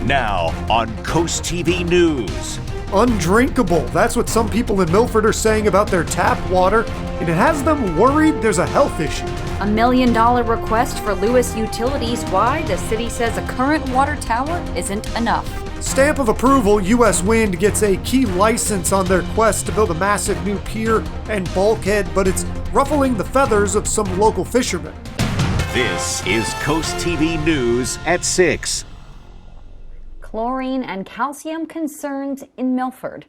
Now on Coast TV News. Undrinkable. That's what some people in Milford are saying about their tap water, and it has them worried there's a health issue. $1 million request for Lewis Utilities. Why? The city says a current water tower isn't enough. Stamp of approval, U.S. Wind gets a key license on their quest to build a massive new pier and bulkhead, but it's ruffling the feathers of some local fishermen. This is Coast TV News at 6. Chlorine and calcium concerns in Milford.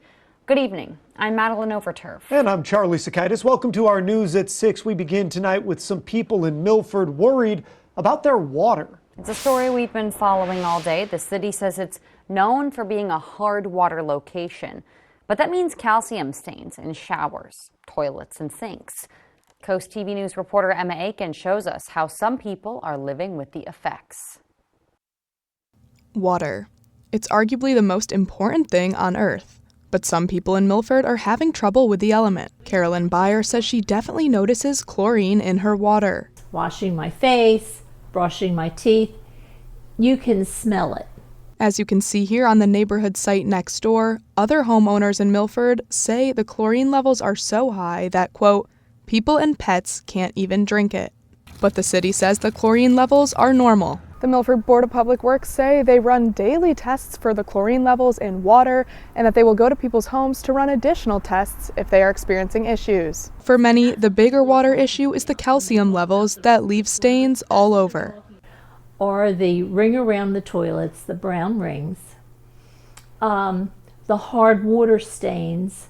Good evening. I'm Madeline Overturf. And I'm Charlie Sakaitis. Welcome to our News at 6. We begin tonight with some people in Milford worried about their water. It's a story we've been following all day. The city says it's known for being a hard water location, but that means calcium stains in showers, toilets, and sinks. Coast TV News reporter Emma Aiken shows us how some people are living with the effects. Water. It's arguably the most important thing on Earth, but some people in Milford are having trouble with the element. Carolyn Byer says she definitely notices chlorine in her water. Washing my face, brushing my teeth, you can smell it. As you can see here on the neighborhood site next door, other homeowners in Milford say the chlorine levels are so high that, quote, people and pets can't even drink it. But the city says the chlorine levels are normal. The Milford Board of Public Works say they run daily tests for the chlorine levels in water and that they will go to people's homes to run additional tests if they are experiencing issues. For many, the bigger water issue is the calcium levels that leave stains all over. Or the ring around the toilets, the brown rings, the hard water stains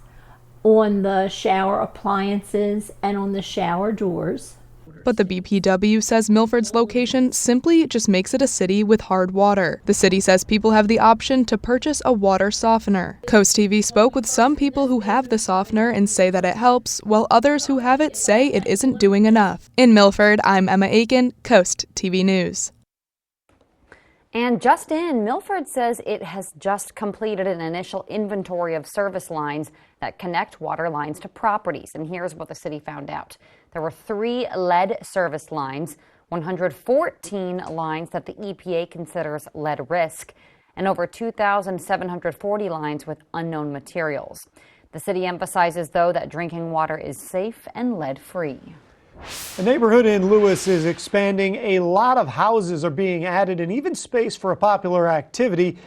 on the shower appliances and on the shower doors. But the BPW says Milford's location simply just makes it a city with hard water. The city says people have the option to purchase a water softener. Coast TV spoke with some people who have the softener and say that it helps, while others who have it say it isn't doing enough. In Milford, I'm Emma Aiken, Coast TV News. And just in, Milford says it has just completed an initial inventory of service lines that connect water lines to properties. And here's what the city found out. There were 3 lead service lines, 114 lines that the EPA considers lead risk, and over 2,740 lines with unknown materials. The city emphasizes, though, that drinking water is safe and lead-free. A neighborhood in Lewis is expanding. A lot of houses are being added and even space for a popular activity.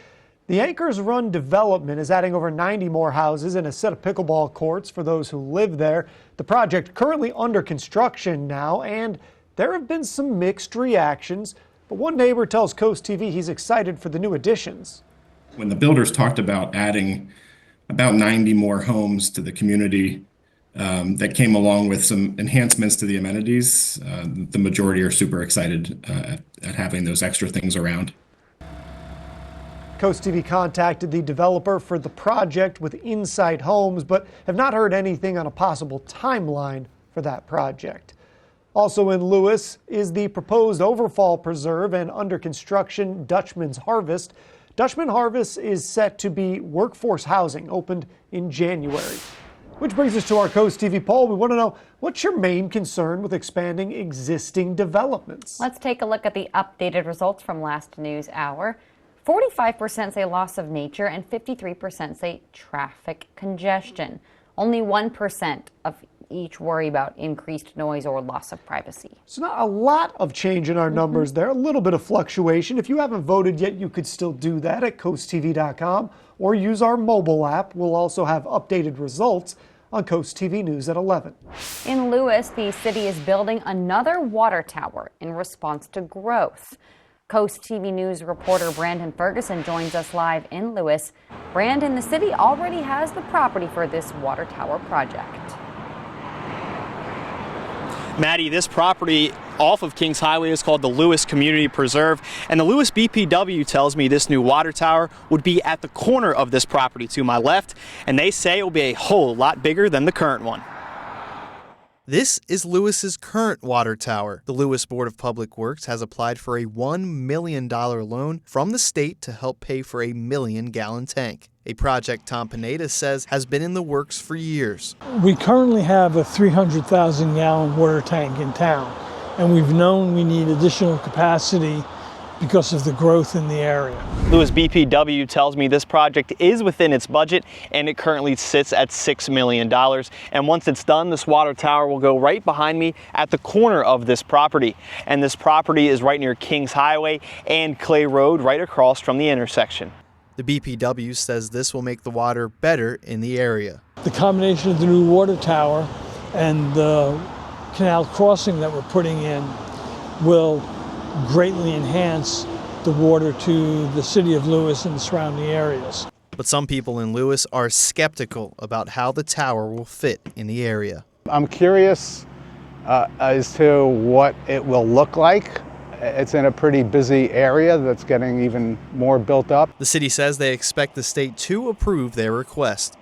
The Anchors Run development is adding over 90 more houses and a set of pickleball courts for those who live there. The project currently under construction now, and there have been some mixed reactions. But one neighbor tells Coast TV he's excited for the new additions. When the builders talked about adding about 90 more homes to the community, that came along with some enhancements to the amenities, the majority are super excited at having those extra things around. Coast TV contacted the developer for the project with Insight Homes, but have not heard anything on a possible timeline for that project. Also in Lewis is the proposed Overfall Preserve and under construction Dutchman's Harvest. Dutchman Harvest is set to be workforce housing, opened in January. Which brings us to our Coast TV poll. We want to know, what's your main concern with expanding existing developments? Let's take a look at the updated results from last news hour. 45% say loss of nature and 53% say traffic congestion. Only 1% of each worry about increased noise or loss of privacy. So not a lot of change in our numbers there, a little bit of fluctuation. If you haven't voted yet, you could still do that at coasttv.com or use our mobile app. We'll also have updated results on Coast TV News at 11. In Lewis, the city is building another water tower in response to growth. Coast TV News reporter Brandon Ferguson joins us live in Lewis. Brandon, the city already has the property for this water tower project. Maddie, this property off of Kings Highway is called the Lewis Community Preserve, and the Lewis BPW tells me this new water tower would be at the corner of this property to my left, and they say it will be a whole lot bigger than the current one. This is Lewis's current water tower. The Lewis Board of Public Works has applied for a $1 million loan from the state to help pay for a 1 million-gallon tank, a project Tom Pineda says has been in the works for years. We currently have a 300,000-gallon water tank in town, and we've known we need additional capacity because of the growth in the area. Lewis BPW tells me this project is within its budget and it currently sits at $6 million. And once it's done, this water tower will go right behind me at the corner of this property. And this property is right near Kings Highway and Clay Road, right across from the intersection. The BPW says this will make the water better in the area. The combination of the new water tower and the canal crossing that we're putting in will greatly enhance the water to the city of Lewis and the surrounding areas. But some people in Lewis are skeptical about how the tower will fit in the area. I'm curious as to what it will look like. It's in a pretty busy area that's getting even more built up. The city says they expect the state to approve their request.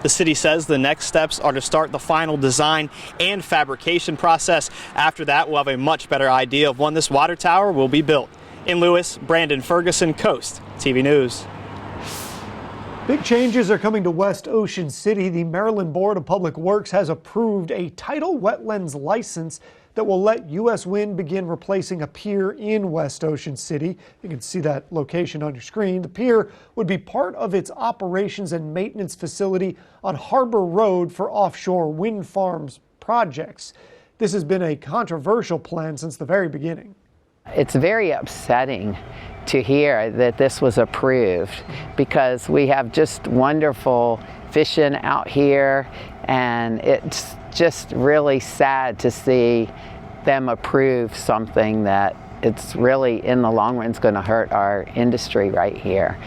The city says the next steps are to start the final design and fabrication process. After that, we'll have a much better idea of when this water tower will be built. In Lewis, Brandon Ferguson, Coast TV News. Big changes are coming to West Ocean City. The Maryland Board of Public Works has approved a tidal wetlands license that will let U.S. Wind begin replacing a pier in West Ocean City. You can see that location on your screen. The pier would be part of its operations and maintenance facility on Harbor Road for offshore wind farms projects. This has been a controversial plan since the very beginning. It's very upsetting to hear that this was approved because we have just wonderful fishing out here, and it's just really sad to see them approve something that it's really in the long run is going to hurt our industry right here.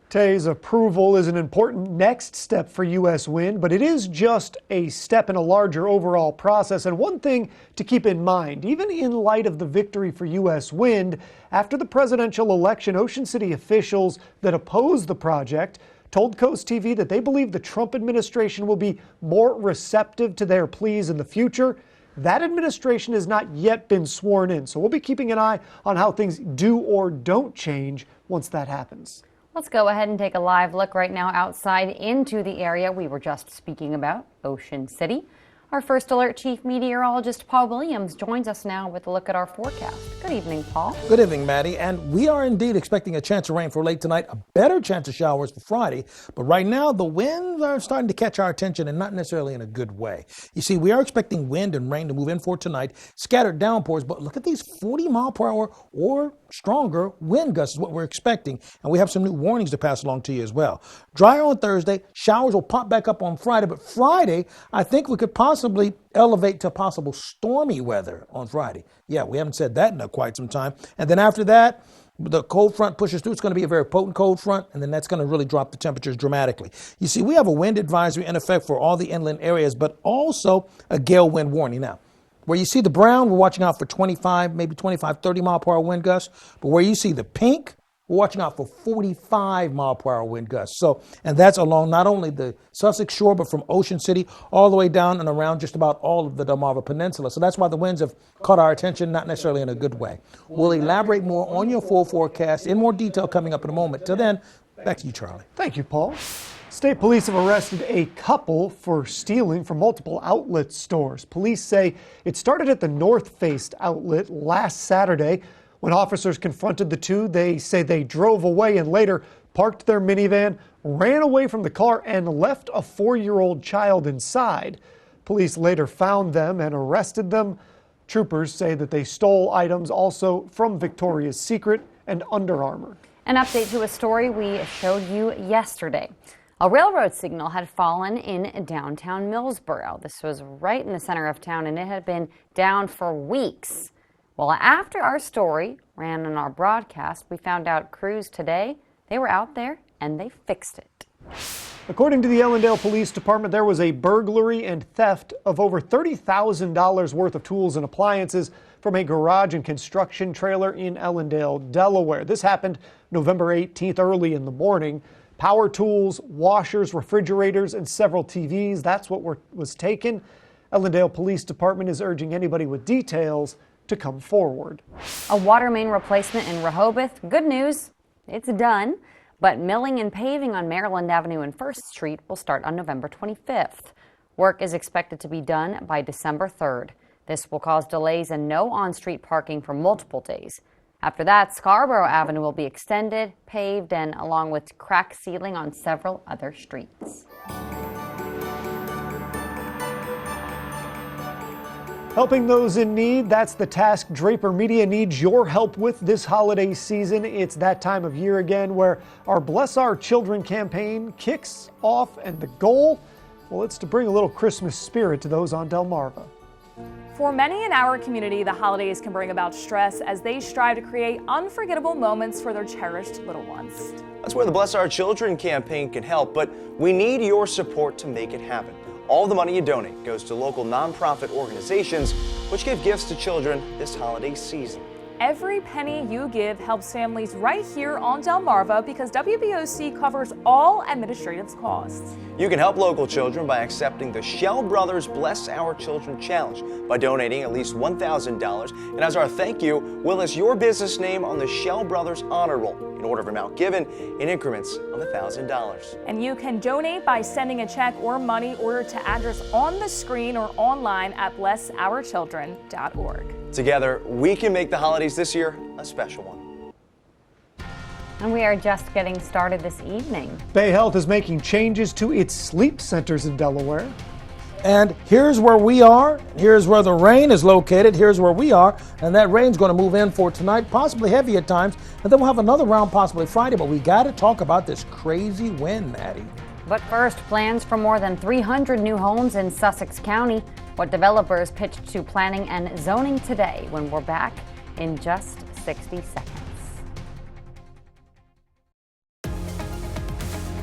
Today's approval is an important next step for U.S. Wind, but it is just a step in a larger overall process. And one thing to keep in mind, even in light of the victory for U.S. Wind, after the presidential election, Ocean City officials that opposed the project told Coast TV that they believe the Trump administration will be more receptive to their pleas in the future. That administration has not yet been sworn in, so we'll be keeping an eye on how things do or don't change once that happens. Let's go ahead and take a live look right now outside into the area we were just speaking about, Ocean City. Our First Alert Chief Meteorologist Paul Williams joins us now with a look at our forecast. Good evening, Paul. Good evening, Maddie. And we are indeed expecting a chance of rain for late tonight, a better chance of showers for Friday. But right now, the winds are starting to catch our attention and not necessarily in a good way. You see, we are expecting wind and rain to move in for tonight, scattered downpours. But look at these 40-mile-per-hour or stronger wind gusts is what we're expecting. And we have some new warnings to pass along to you as well. Drier on Thursday, showers will pop back up on Friday. But Friday, I think we could possibly elevate to possible stormy weather on Friday. Yeah, we haven't said that in quite some time. And then after that, the cold front pushes through. It's going to be a very potent cold front, and then that's going to really drop the temperatures dramatically. You see, we have a wind advisory in effect for all the inland areas, but also a gale wind warning. Now, where you see the brown, we're watching out for 25, maybe 25, 30-mile-per-hour wind gusts. But where you see the pink, we're watching out for 45-mile-per-hour wind gusts. So, and that's along not only the Sussex shore, but from Ocean City all the way down and around just about all of the Delmarva Peninsula. So that's why the winds have caught our attention, not necessarily in a good way. We'll elaborate more on your full forecast in more detail coming up in a moment. Till then, back to you, Charlie. Thank you, Paul. State police have arrested a couple for stealing from multiple outlet stores. Police say it started at the North Faced outlet last Saturday. When officers confronted the two, they say they drove away and later parked their minivan, ran away from the car, and left a 4-year-old child inside. Police later found them and arrested them. Troopers say that they stole items also from Victoria's Secret and Under Armour. An update to a story we showed you yesterday. A railroad signal had fallen in downtown Millsboro. This was right in the center of town, and it had been down for weeks. Well, after our story ran in our broadcast, we found out crews today, they were out there and they fixed it. According to the Ellendale Police Department, there was a burglary and theft of over $30,000 worth of tools and appliances from a garage and construction trailer in Ellendale, Delaware. This happened November 18th early in the morning. Power tools, washers, refrigerators, and several TVs, that's what was taken. Ellendale Police Department is urging anybody with details to come forward. A water main replacement in Rehoboth. Good news, it's done. But milling and paving on Maryland Avenue and 1st Street will start on November 25th. Work is expected to be done by December 3rd. This will cause delays and no on-street parking for multiple days. After that, Scarborough Avenue will be extended, paved, and along with crack sealing on several other streets. Helping those in need, that's the task Draper Media needs your help with this holiday season. It's that time of year again where our Bless Our Children campaign kicks off, and the goal, well, it's to bring a little Christmas spirit to those on Delmarva. For many in our community, the holidays can bring about stress as they strive to create unforgettable moments for their cherished little ones. That's where the Bless Our Children campaign can help, but we need your support to make it happen. All the money you donate goes to local nonprofit organizations, which give gifts to children this holiday season. Every penny you give helps families right here on Delmarva because WBOC covers all administrative costs. You can help local children by accepting the Shell Brothers Bless Our Children Challenge by donating at least $1,000. And as our thank you, we'll list your business name on the Shell Brothers Honor Roll in order of amount given in increments of $1,000. And you can donate by sending a check or money order to address on the screen or online at blessourchildren.org. Together, we can make the holidays this year a special one. And we are just getting started this evening. Bay Health is making changes to its sleep centers in Delaware. And here's where we are. Here's where the rain is located. Here's where we are. And that rain's going to move in for tonight, possibly heavy at times. And then we'll have another round possibly Friday. But we got to talk about this crazy wind, Maddie. But first, plans for more than 300 new homes in Sussex County. What developers pitched to planning and zoning today when we're back in just 60 seconds.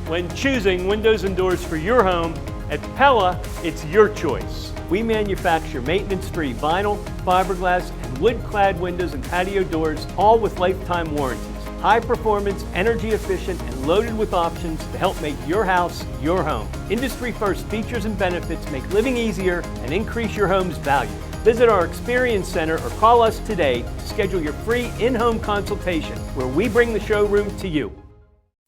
When choosing windows and doors for your home, at Pella, it's your choice. We manufacture maintenance-free vinyl, fiberglass, and wood-clad windows and patio doors, all with lifetime warranties. High performance, energy efficient, and loaded with options to help make your house your home. Industry first features and benefits make living easier and increase your home's value. Visit our Experience Center or call us today to schedule your free in-home consultation where we bring the showroom to you.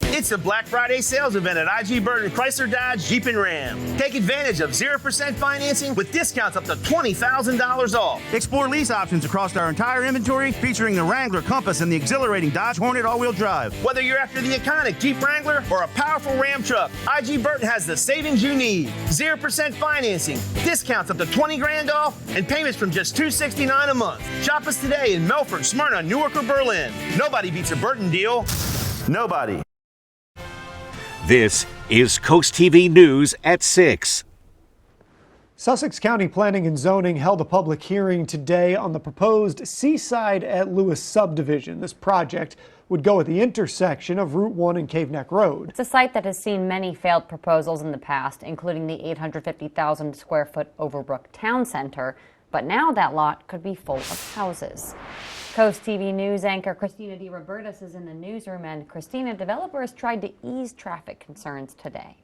It's a Black Friday sales event at IG Burton Chrysler Dodge Jeep and Ram. Take advantage of 0% financing with discounts up to $20,000 off. Explore lease options across our entire inventory featuring the Wrangler, Compass, and the exhilarating Dodge Hornet all-wheel drive. Whether you're after the iconic Jeep Wrangler or a powerful Ram truck, IG Burton has the savings you need. 0% financing, discounts up to $20,000 off, and payments from just $269 a month. Shop us today in Melford, Smyrna, Newark, or Berlin. Nobody beats a Burton deal. Nobody. This is Coast TV News at 6. Sussex County Planning and Zoning held a public hearing today on the proposed Seaside at Lewis subdivision. This project would go at the intersection of Route 1 and Cave Neck Road. It's a site that has seen many failed proposals in the past, including the 850,000 square foot Overbrook Town Center. But now that lot could be full of houses. Coast TV News anchor Christina DiRobertis is in the newsroom. And Christina, developers tried to ease traffic concerns today.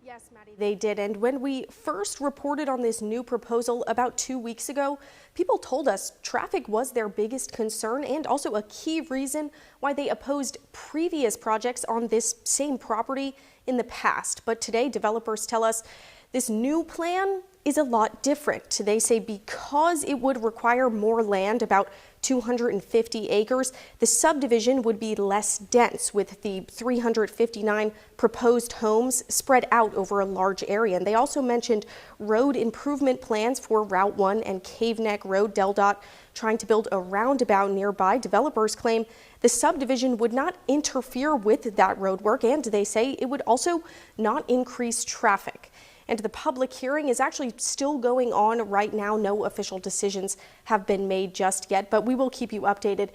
Yes, Maddie, they did. And when we first reported on this new proposal about 2 weeks ago, people told us traffic was their biggest concern and also a key reason why they opposed previous projects on this same property in the past. But today, developers tell us this new plan is a lot different. They say because it would require more land, about 250 acres, the subdivision would be less dense with the 359 proposed homes spread out over a large area. And they also mentioned road improvement plans for Route 1 and Cave Neck Road. DelDOT trying to build a roundabout nearby. Developers claim the subdivision would not interfere with that road work, and they say it would also not increase traffic. And the public hearing is actually still going on right now. No official decisions have been made just yet, but we will keep you updated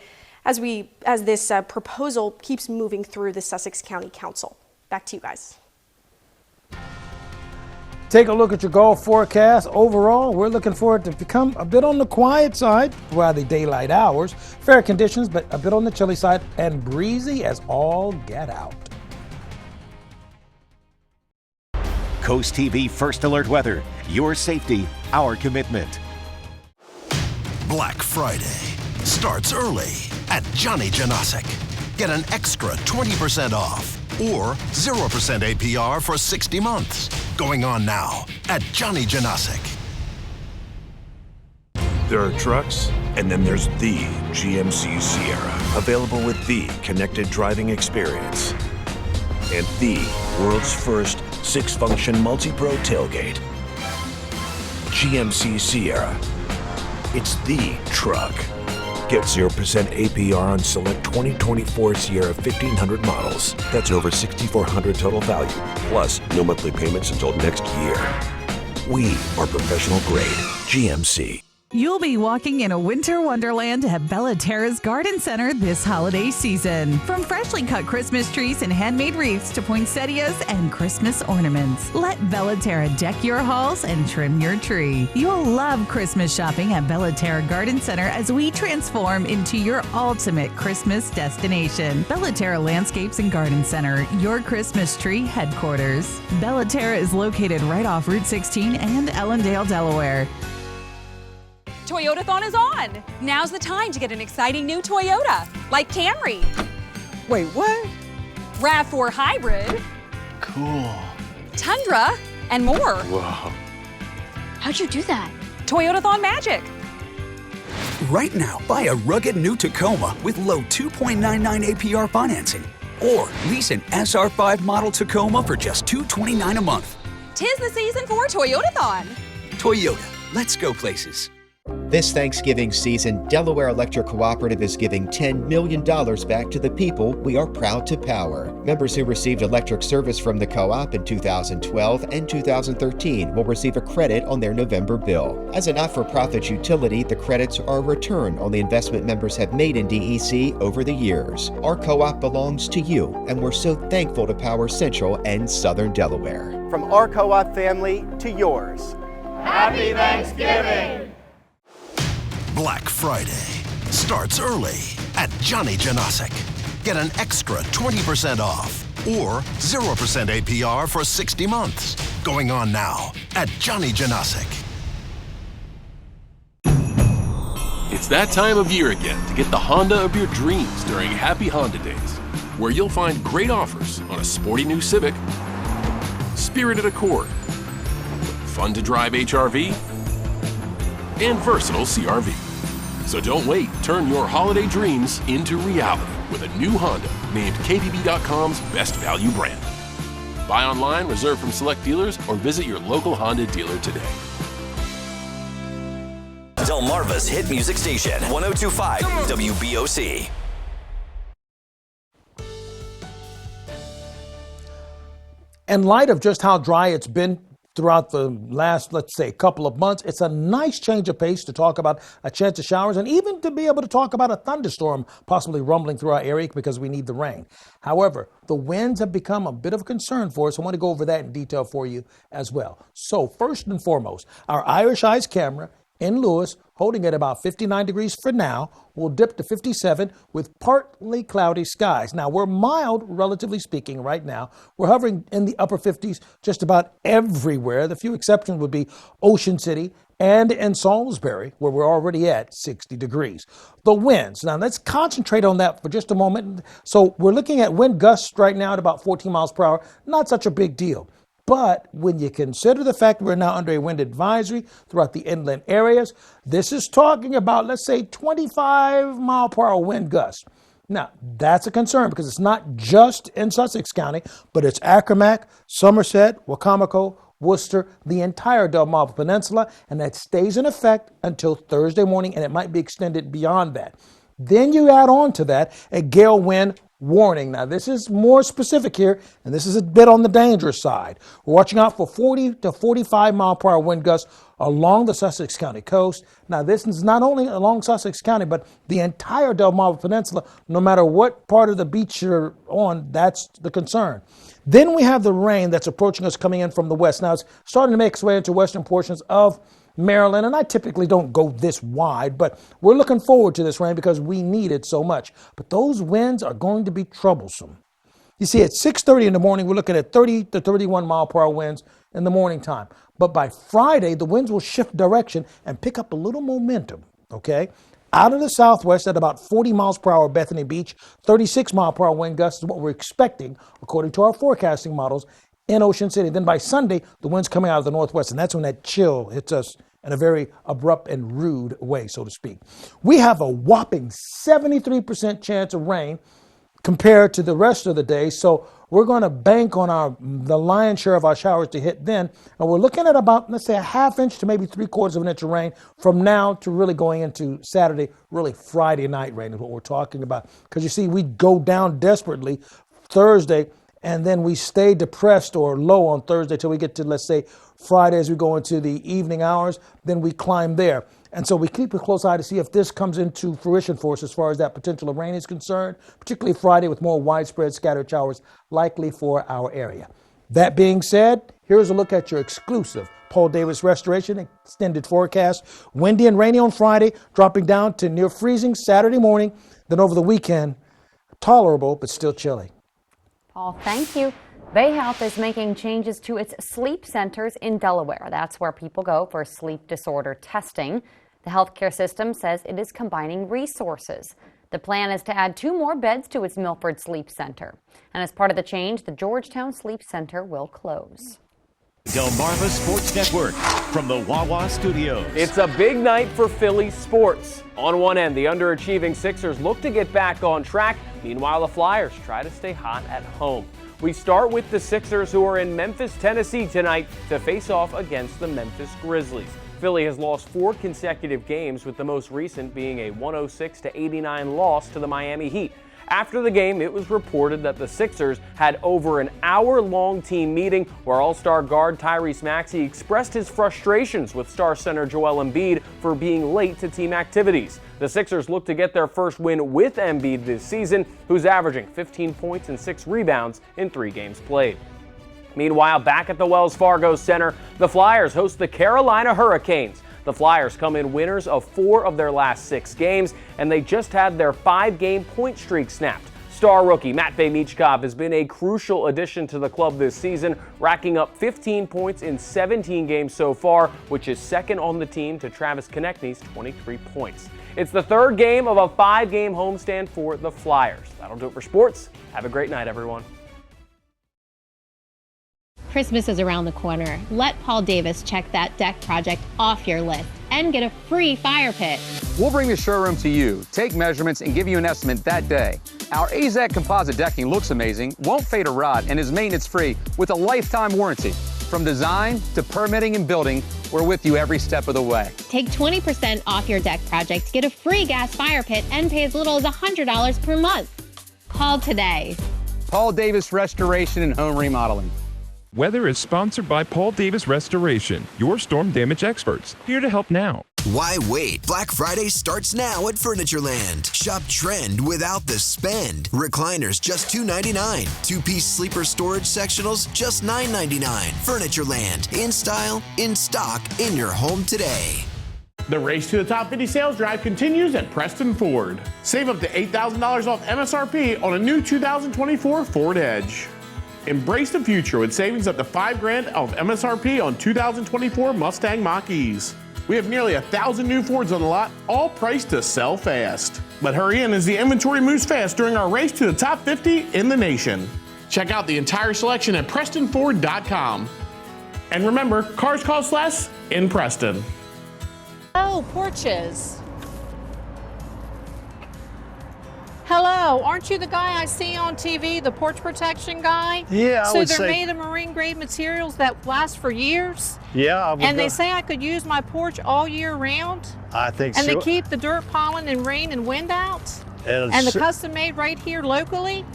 as this proposal keeps moving through the Sussex County Council. Back to you guys. Take a look at your golf forecast. Overall, we're looking for it to become a bit on the quiet side throughout the daylight hours. Fair conditions, but a bit on the chilly side, and breezy as all get out. Coast TV First Alert Weather. Your safety, our commitment. Black Friday starts early at Johnny Janosic. Get an extra 20% off. or 0% APR for 60 months. Going on now at Johnny Janasic. There are trucks, and then there's the GMC Sierra, available with the connected driving experience and the world's first 6-function multi-pro tailgate. GMC Sierra. It's the truck. Get 0% APR on select 2024 Sierra 1500 models. That's over $6,400 total value, plus no monthly payments until next year. We are professional grade GMC. You'll be walking in a winter wonderland at Bella Terra's Garden Center this holiday season. From freshly cut Christmas trees and handmade wreaths to poinsettias and Christmas ornaments, let Bella Terra deck your halls and trim your tree. You'll love Christmas shopping at Bella Terra Garden Center as we transform into your ultimate Christmas destination. Bella Terra Landscapes and Garden Center, your Christmas tree headquarters. Bella Terra is located right off Route 16 and Ellendale, Delaware. Toyotathon is on. Now's the time to get an exciting new Toyota, like Camry. Wait, what? RAV4 Hybrid. Cool. Tundra, and more. Whoa. How'd you do that? Toyotathon magic. Right now, buy a rugged new Tacoma with low 2.99 APR financing. Or lease an SR5 model Tacoma for just $229 a month. 'Tis the season for Toyotathon. Toyota, let's go places. This Thanksgiving season, Delaware Electric Cooperative is giving $10 million back to the people we are proud to power. Members who received electric service from the co-op in 2012 and 2013 will receive a credit on their November bill. As a not-for-profit utility, the credits are a return on the investment members have made in DEC over the years. Our co-op belongs to you, and we're so thankful to power Central and Southern Delaware. From our co-op family to yours. Happy Thanksgiving! Black Friday starts early at Johnny Janasic. Get an extra 20% off or 0% APR for 60 months. Going on now at Johnny Janasic. It's that time of year again to get the Honda of your dreams during Happy Honda Days, where you'll find great offers on a sporty new Civic, spirited Accord, fun to drive HRV, and versatile CRV. So don't wait, turn your holiday dreams into reality with a new Honda named KBB.com's best value brand. Buy online, reserve from select dealers, or visit your local Honda dealer today. Delmarva's hit music station, 102.5 WBOC. In light of just how dry it's been throughout the last, let's say, couple of months, it's a nice change of pace to talk about a chance of showers and even to be able to talk about a thunderstorm possibly rumbling through our area because we need the rain. However, the winds have become a bit of a concern for us. I want to go over that in detail for you as well. So first and foremost, our Irish Eyes camera in Lewis, holding at about 59 degrees for now, will dip to 57 with partly cloudy skies. Now, we're mild, relatively speaking, right now. We're hovering in the upper 50s just about everywhere. The few exceptions would be Ocean City and in Salisbury, where we're already at 60 degrees. The winds. Now, let's concentrate on that for just a moment. So we're looking at wind gusts right now at about 14 miles per hour. Not such a big deal. But when you consider the fact we're now under a wind advisory throughout the inland areas, this is talking about, let's say, 25 mile per hour wind gusts. Now, that's a concern because it's not just in Sussex County, but it's Accomack, Somerset, Wacomico, Worcester, the entire Delmarva Peninsula, and that stays in effect until Thursday morning, and it might be extended beyond that. Then you add on to that a gale wind warning. Now, this is more specific here, and this is a bit on the dangerous side. We're watching out for 40 to 45 mile per hour wind gusts along the Sussex County coast. Now, this is not only along Sussex County, but the entire Delmarva Peninsula. No matter what part of the beach you're on, that's the concern. Then we have the rain that's approaching us coming in from the west. Now, it's starting to make its way into western portions of Maryland, and I typically don't go this wide, but we're looking forward to this rain because we need it so much. But those winds are going to be troublesome. You see, at 6:30 in the morning, we're looking at 30 to 31 mile per hour winds in the morning time. But by Friday, the winds will shift direction and pick up a little momentum, okay? Out of the southwest at about 40 miles per hour, Bethany Beach, 36 mile per hour wind gusts is what we're expecting, according to our forecasting models, in Ocean City. Then by Sunday, the wind's coming out of the northwest, and that's when that chill hits us in a very abrupt and rude way, so to speak. We have a whopping 73% chance of rain compared to the rest of the day, so we're going to bank on the lion's share of our showers to hit then, and we're looking at about, let's say, a ½ inch to maybe 3/4 inch of rain from now to really going into Saturday, really Friday night rain is what we're talking about. Because you see, we go down desperately Thursday, and then we stay depressed or low on Thursday till we get to, let's say, Friday as we go into the evening hours, then we climb there. And so we keep a close eye to see if this comes into fruition for us as far as that potential of rain is concerned, particularly Friday with more widespread scattered showers likely for our area. That being said, here's a look at your exclusive Paul Davis Restoration extended forecast. Windy and rainy on Friday, dropping down to near freezing Saturday morning. Then over the weekend, tolerable but still chilly. Paul, thank you. Bay Health is making changes to its sleep centers in Delaware. That's where people go for sleep disorder testing. The healthcare system says it is combining resources. The plan is to add 2 more beds to its Milford Sleep Center. And as part of the change, the Georgetown Sleep Center will close. Delmarva Sports Network from the Wawa Studios. It's a big night for Philly sports. On one end, the underachieving Sixers look to get back on track. Meanwhile, the Flyers try to stay hot at home. We start with the Sixers, who are in Memphis, Tennessee tonight to face off against the Memphis Grizzlies. Philly has lost 4 consecutive games, with the most recent being a 106-89 loss to the Miami Heat. After the game, it was reported that the Sixers had over an hour-long team meeting where All-Star guard Tyrese Maxey expressed his frustrations with star center Joel Embiid for being late to team activities. The Sixers look to get their first win with Embiid this season, who's averaging 15 points and 6 rebounds in 3 games played. Meanwhile, back at the Wells Fargo Center, the Flyers host the Carolina Hurricanes. The Flyers come in winners of 4 of their last 6 games, and they just had their 5-game point streak snapped. Star rookie Matvei Michkov has been a crucial addition to the club this season, racking up 15 points in 17 games so far, which is second on the team to Travis Konechny's 23 points. It's the 3rd game of a 5-game homestand for the Flyers. That'll do it for sports. Have a great night, everyone. Christmas is around the corner. Let Paul Davis check that deck project off your list and get a free fire pit. We'll bring the showroom to you, take measurements, and give you an estimate that day. Our AZEK composite decking looks amazing, won't fade or rot, and is maintenance-free with a lifetime warranty. From design to permitting and building, we're with you every step of the way. Take 20% off your deck project, get a free gas fire pit, and pay as little as $100 per month. Call today. Paul Davis Restoration and Home Remodeling. Weather is sponsored by Paul Davis Restoration, your storm damage experts, here to help now. Why wait? Black Friday starts now at Furnitureland. Shop trend without the spend. Recliners just $2.99. 2-piece sleeper storage sectionals just $9.99. Furnitureland. In style, in stock, in your home today. The race to the top 50 sales drive continues at Preston Ford. Save up to $8,000 off MSRP on a new 2024 Ford Edge. Embrace the future with savings up to $5,000 off MSRP on 2024 Mustang Mach-E's. We have nearly 1,000 new Fords on the lot, all priced to sell fast. But hurry in as the inventory moves fast during our race to the top 50 in the nation. Check out the entire selection at PrestonFord.com. And remember, cars cost less in Preston. Oh, porches. Hello, aren't you the guy I see on TV, the porch protection guy? Yeah, I would say. So they're made of marine grade materials that last for years? Yeah, I would. And they say I could use my porch all year round? I think so. And they keep the dirt, pollen, and rain and wind out? And the custom made right here locally?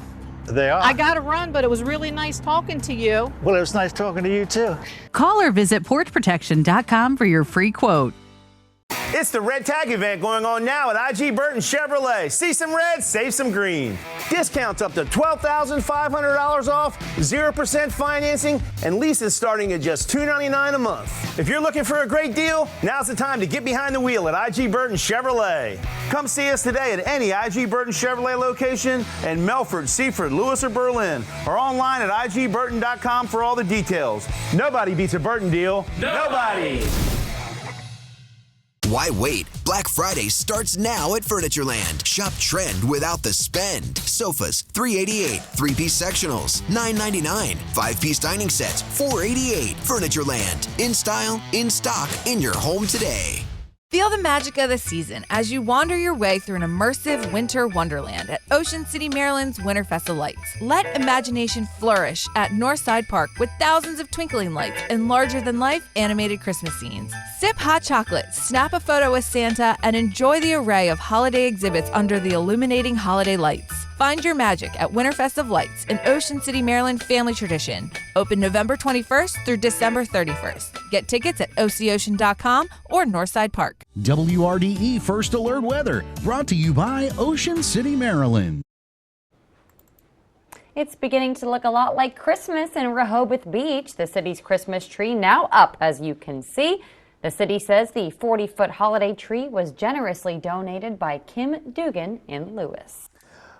They are. I got to run, but it was really nice talking to you. Well, it was nice talking to you too. Call or visit porchprotection.com for your free quote. It's the Red Tag event going on now at IG Burton Chevrolet. See some red, save some green. Discounts up to $12,500 off, 0% financing, and leases starting at just $299 a month. If you're looking for a great deal, now's the time to get behind the wheel at IG Burton Chevrolet. Come see us today at any IG Burton Chevrolet location in Melford, Seaford, Lewis, or Berlin, or online at igburton.com for all the details. Nobody beats a Burton deal. Nobody! Why wait? Black Friday starts now at Furnitureland. Shop trend without the spend. Sofas, $388. 3-piece sectionals, $999. 5-piece dining sets, $488. Furnitureland. In style, in stock, in your home today. Feel the magic of the season as you wander your way through an immersive winter wonderland at Ocean City, Maryland's Winterfest of Lights. Let imagination flourish at Northside Park with thousands of twinkling lights and larger-than-life animated Christmas scenes. Sip hot chocolate, snap a photo with Santa, and enjoy the array of holiday exhibits under the illuminating holiday lights. Find your magic at Winterfest of Lights, an Ocean City, Maryland family tradition. Open November 21st through December 31st. Get tickets at OCOcean.com or Northside Park. WRDE First Alert Weather, brought to you by Ocean City, Maryland. It's beginning to look a lot like Christmas in Rehoboth Beach. The city's Christmas tree now up, as you can see. The city says the 40-foot holiday tree was generously donated by Kim Dugan in Lewis.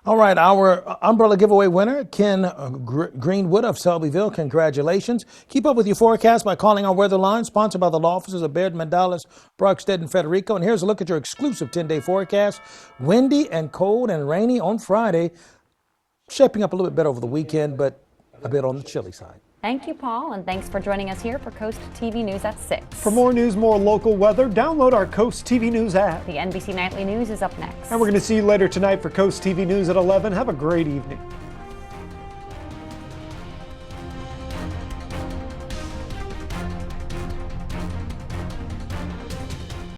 All right, our umbrella giveaway winner, Ken Greenwood of Selbyville, congratulations. Keep up with your forecast by calling our weather line, sponsored by the law offices of Baird, Mandalas, Brockstead, and Federico. And here's a look at your exclusive 10-day forecast. Windy and cold and rainy on Friday, shaping up a little bit better over the weekend, but a bit on the chilly side. Thank you, Paul, and thanks for joining us here for Coast TV News at 6. For more news, more local weather, download our Coast TV News app. The NBC Nightly News is up next. And we're going to see you later tonight for Coast TV News at 11. Have a great evening.